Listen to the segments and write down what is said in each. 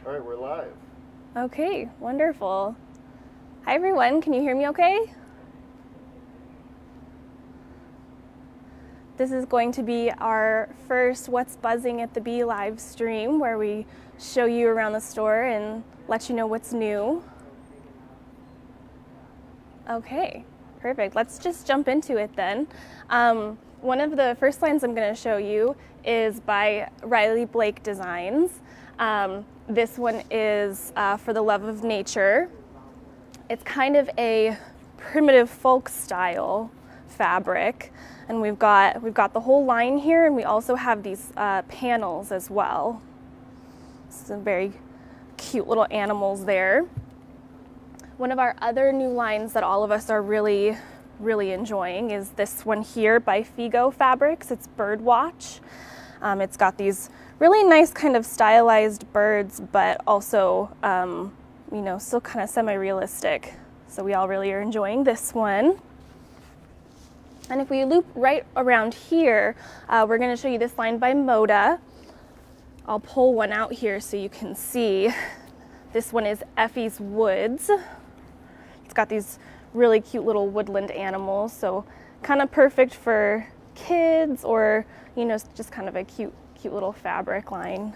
All right, we're live. Okay, wonderful. Hi everyone, can you hear me okay? This is going to be our first What's Buzzing at the Bee live stream where we show you around the store and let you know what's new. Okay, perfect. Let's just jump into it then. One of the first lines I'm going to show you is by Riley Blake Designs. This one is for the love of nature. It's kind of a primitive folk style fabric, and we've got the whole line here, and we also have these panels as well. Some very cute little animals there. One of our other new lines that all of us are really enjoying is this one here by Figo Fabrics. It's Birdwatch. It's got these really nice kind of stylized birds, but also, still kind of semi-realistic. So we all really are enjoying this one. And if we loop right around here, we're going to show you this line by Moda. I'll pull one out here so you can see. This one is Effie's Woods. It's got these really cute little woodland animals, so kind of perfect for kids or, just kind of a cute little fabric line.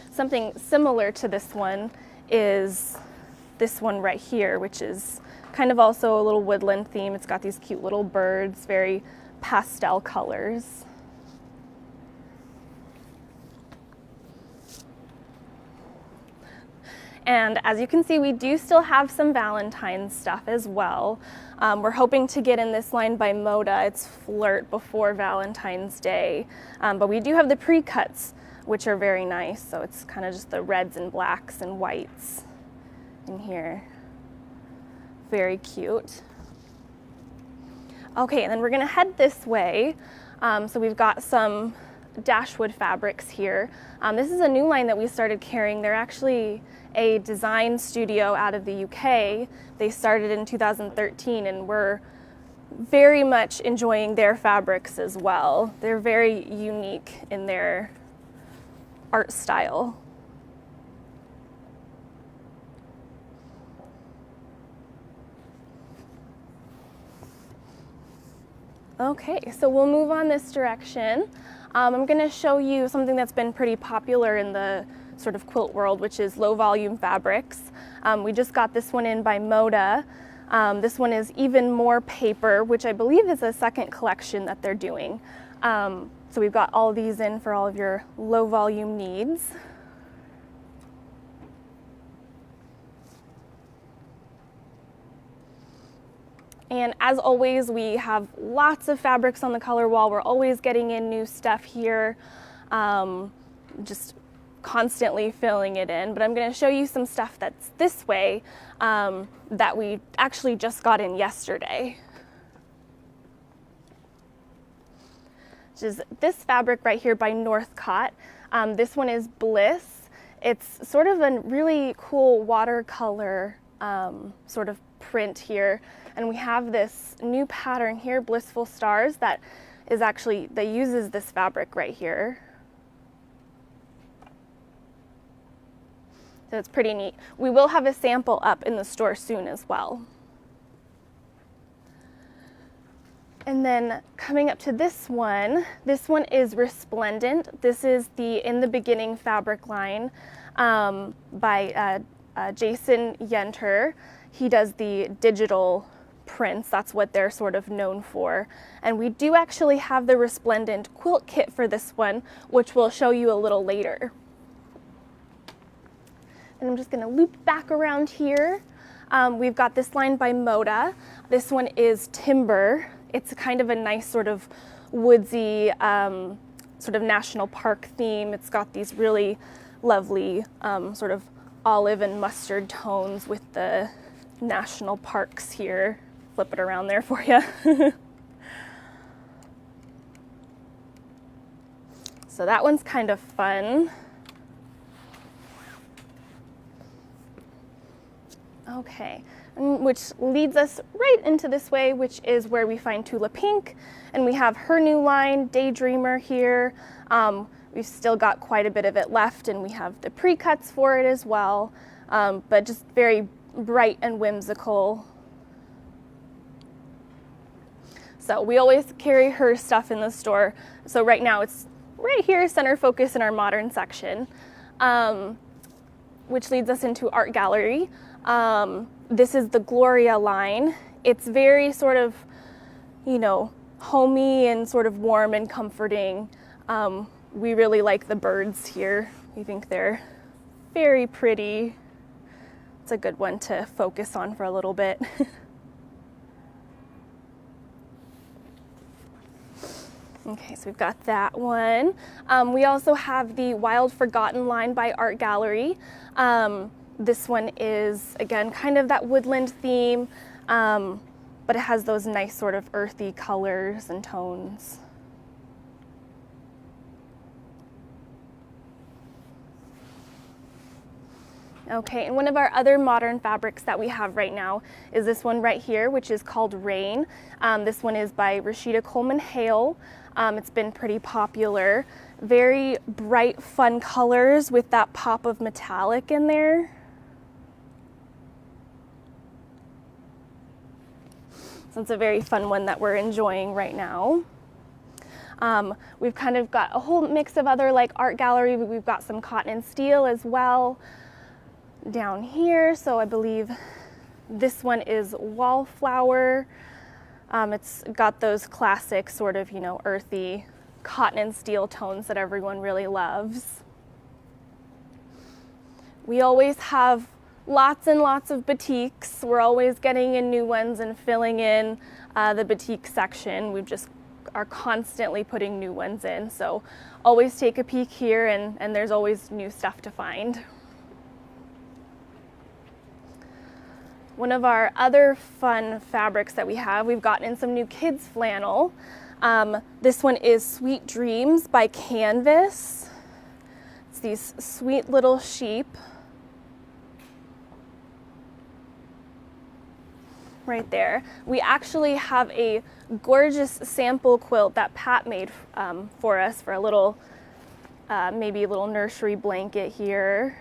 Something similar to this one is this one right here, which is kind of also a little woodland theme. It's got these cute little birds, very pastel colors. And as you can see, we do still have some Valentine's stuff as well. We're hoping to get in this line by Moda. It's Flirt before Valentine's Day. But we do have the pre-cuts, which are very nice. So it's kind of just the reds and blacks and whites in here. Very cute. Okay, and then we're gonna head this way. So we've got some Dashwood fabrics here. This is a new line that we started carrying. They're actually a design studio out of the UK. They started in 2013 and we're very much enjoying their fabrics as well. They're very unique in their art style. Okay, so we'll move on this direction. I'm going to show you something that's been pretty popular in the sort of quilt world, which is low volume fabrics. We just got this one in by Moda. This one is Even More Paper, which I believe is a second collection that they're doing. So we've got all of these in for all of your low volume needs. And as always, we have lots of fabrics on the color wall. We're always getting in new stuff here, just constantly filling it in. But I'm going to show you some stuff that's this way that we actually just got in yesterday. Which is this fabric right here by Northcott. This one is Bliss. It's sort of a really cool watercolor sort of print here. And we have this new pattern here, Blissful Stars, that uses this fabric right here. So it's pretty neat. We will have a sample up in the store soon as well. And then coming up to this one is Resplendent. This is the In the Beginning fabric line by Jason Yenter. He does the digital prints. That's what they're sort of known for. And we do actually have the Resplendent quilt kit for this one, which we'll show you a little later. And I'm just going to loop back around here. We've got this line by Moda. This one is Timber. It's kind of a nice sort of woodsy, sort of national park theme. It's got these really lovely sort of olive and mustard tones with the national parks here. Flip it around there for you. So that one's kind of fun. Okay, which leads us right into this way, which is where we find Tula Pink, and we have her new line, Daydreamer, here. We've still got quite a bit of it left, and we have the pre-cuts for it as well, but just very bright and whimsical. So we always carry her stuff in the store. So right now it's right here, center focus in our modern section, which leads us into art gallery. This is the Gloria line. It's very sort of, you know, homey and sort of warm and comforting. We really like the birds here. We think they're very pretty. It's a good one to focus on for a little bit. Okay, so we've got that one. We also have the Wild Forgotten line by Art Gallery. This one is, again, kind of that woodland theme, but it has those nice sort of earthy colors and tones. Okay, and one of our other modern fabrics that we have right now is this one right here, which is called Rain. This one is by Rashida Coleman Hale. It's been pretty popular. Very bright, fun colors with that pop of metallic in there. So it's a very fun one that we're enjoying right now. We've kind of got a whole mix of other like art gallery. We've got some cotton and steel as well down here. So I believe this one is Wallflower. It's got those classic sort of, you know, earthy cotton and steel tones that everyone really loves. We always have lots and lots of batiks. We're always getting in new ones and filling in the batik section. We just are constantly putting new ones in. So always take a peek here, and there's always new stuff to find. One of our other fun fabrics that we've gotten in some new kids flannel. This one is Sweet Dreams by Canvas. It's these sweet little sheep. Right there. We actually have a gorgeous sample quilt that Pat made for us for a little, maybe a little nursery blanket here.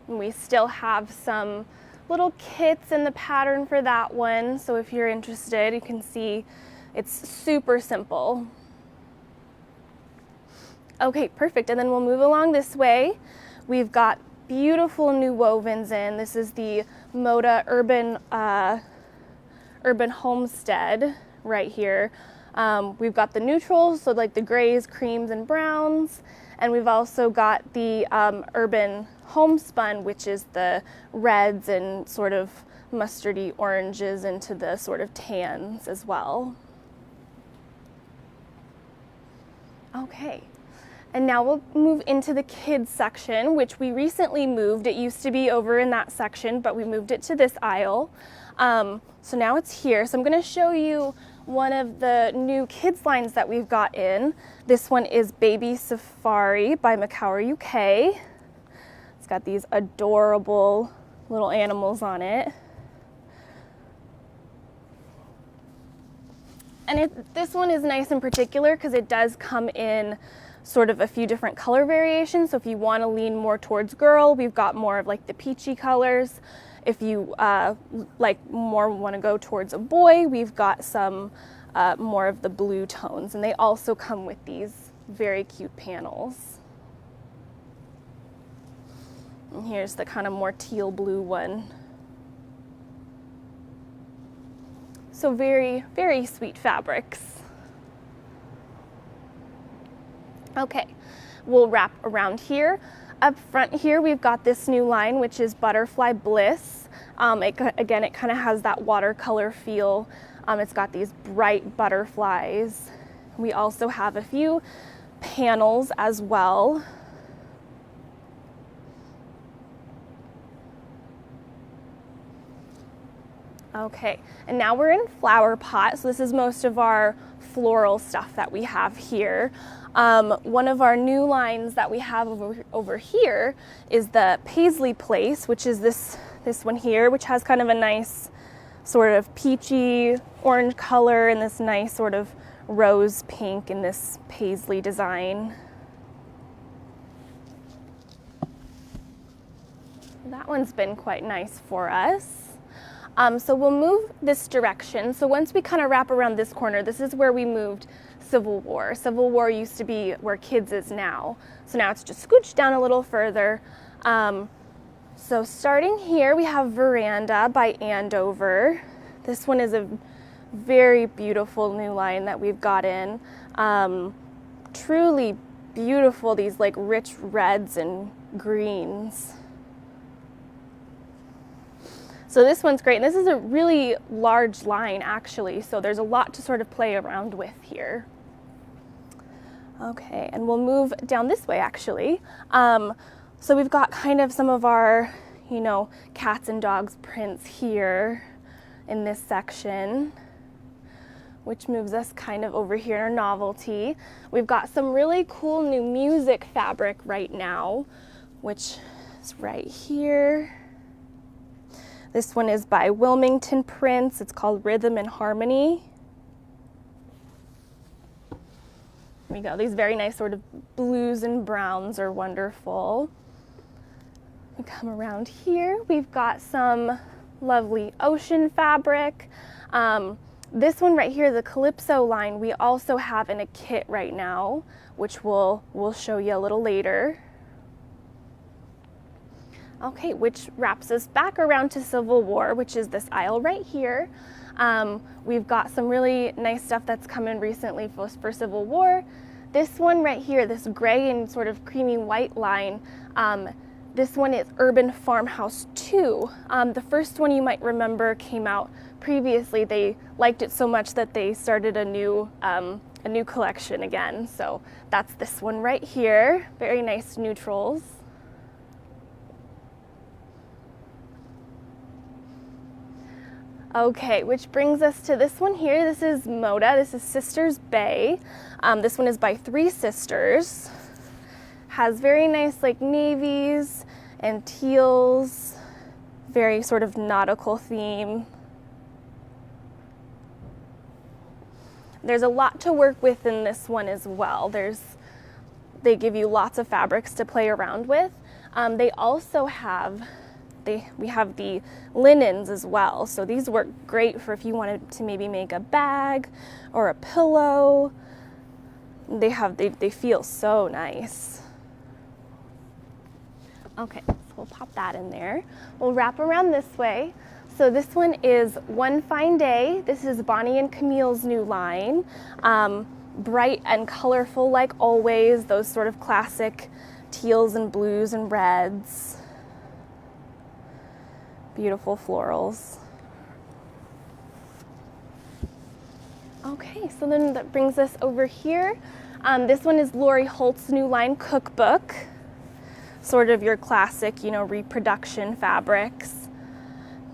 We still have some little kits in the pattern for that one, so if you're interested, you can see it's super simple. Okay, perfect, and then we'll move along this way. We've got beautiful new wovens in. This is the Moda Urban Homestead right here. We've got the neutrals, so like the grays, creams, and browns, and we've also got the Urban Homespun, which is the reds and sort of mustardy oranges into the sort of tans as well. Okay, and now we'll move into the kids section, which we recently moved. It used to be over in that section, but we moved it to this aisle. So now it's here. So I'm going to show you one of the new kids lines that we've got in. This one is Baby Safari by Macaur UK. It's got these adorable little animals on it. And this one is nice in particular because it does come in sort of a few different color variations. So if you want to lean more towards girl, we've got more of like the peachy colors. If you like more want to go towards a boy, we've got some more of the blue tones. And they also come with these very cute panels. And here's the kind of more teal blue one. So very, very sweet fabrics. Okay, we'll wrap around here. Up front here, we've got this new line, which is Butterfly Bliss. Again, it kind of has that watercolor feel. It's got these bright butterflies. We also have a few panels as well. Okay, and now we're in Flower Pot. So this is most of our floral stuff that we have here. One of our new lines that we have over here is the Paisley Place, which is this one here, which has kind of a nice sort of peachy orange color and this nice sort of rose pink in this paisley design. That one's been quite nice for us. So we'll move this direction. So once we kind of wrap around this corner, this is where we moved Civil War. Civil War used to be where Kids is now. So now it's just scooched down a little further. So starting here, we have Veranda by Andover. This one is a very beautiful new line that we've got in. Truly beautiful, these like rich reds and greens. So this one's great, and this is a really large line actually, so there's a lot to sort of play around with here. Okay, and we'll move down this way actually. So we've got kind of some of our, you know, cats and dogs prints here in this section, which moves us kind of over here in our novelty. We've got some really cool new music fabric right now, which is right here. This one is by Wilmington Prints. It's called Rhythm and Harmony. There we go. These very nice sort of blues and browns are wonderful. We come around here. We've got some lovely ocean fabric. This one right here, the Calypso line, we also have in a kit right now, which we'll show you a little later. Okay, which wraps us back around to Civil War, which is this aisle right here. We've got some really nice stuff that's come in recently for Civil War. This one right here, this gray and sort of creamy white line, this one is Urban Farmhouse 2. The first one you might remember came out previously. They liked it so much that they started a new collection again. So that's this one right here. Very nice neutrals. Okay, which brings us to this one here. This is Moda. This is Sisters Bay. This one is by Three Sisters. Has very nice like navies and teals, very sort of nautical theme. There's a lot to work with in this one as well. They give you lots of fabrics to play around with. They also have we have the linens as well. So these work great for if you wanted to maybe make a bag or a pillow. They feel so nice. Okay, so we'll pop that in there. We'll wrap around this way. So this one is One Fine Day. This is Bonnie and Camille's new line. Bright and colorful like always, those sort of classic teals and blues and reds. Beautiful florals. Okay, so then that brings us over here. This one is Lori Holt's new line Cookbook. Sort of your classic, you know, reproduction fabrics.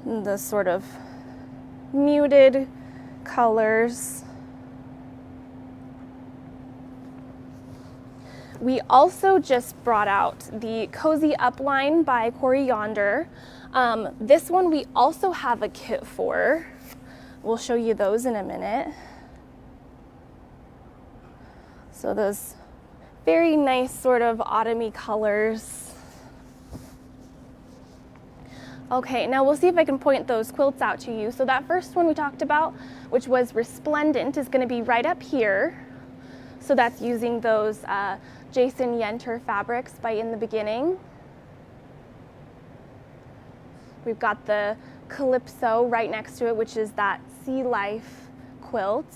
The sort of muted colors. We also just brought out the Cozy Up line by Corey Yonder. This one we also have a kit for. We'll show you those in a minute. So those very nice sort of autumny colors. Okay, now we'll see if I can point those quilts out to you. So that first one we talked about, which was Resplendent, is going to be right up here. So that's using those Jason Yenter fabrics by In the Beginning. We've got the Calypso right next to it, which is that Sea Life quilt.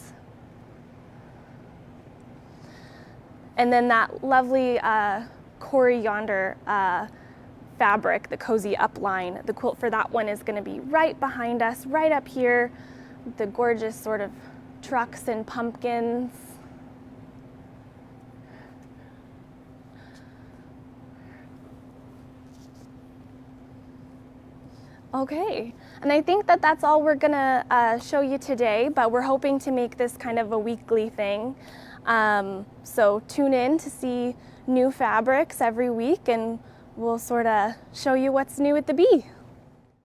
And then that lovely Corey Yonder fabric, the Cozy Up line. The quilt for that one is going to be right behind us, right up here. The gorgeous sort of trucks and pumpkins. Okay, and I think that that's all we're gonna show you today, but we're hoping to make this kind of a weekly thing. So tune in to see new fabrics every week, and we'll sort of show you what's new at the Bee.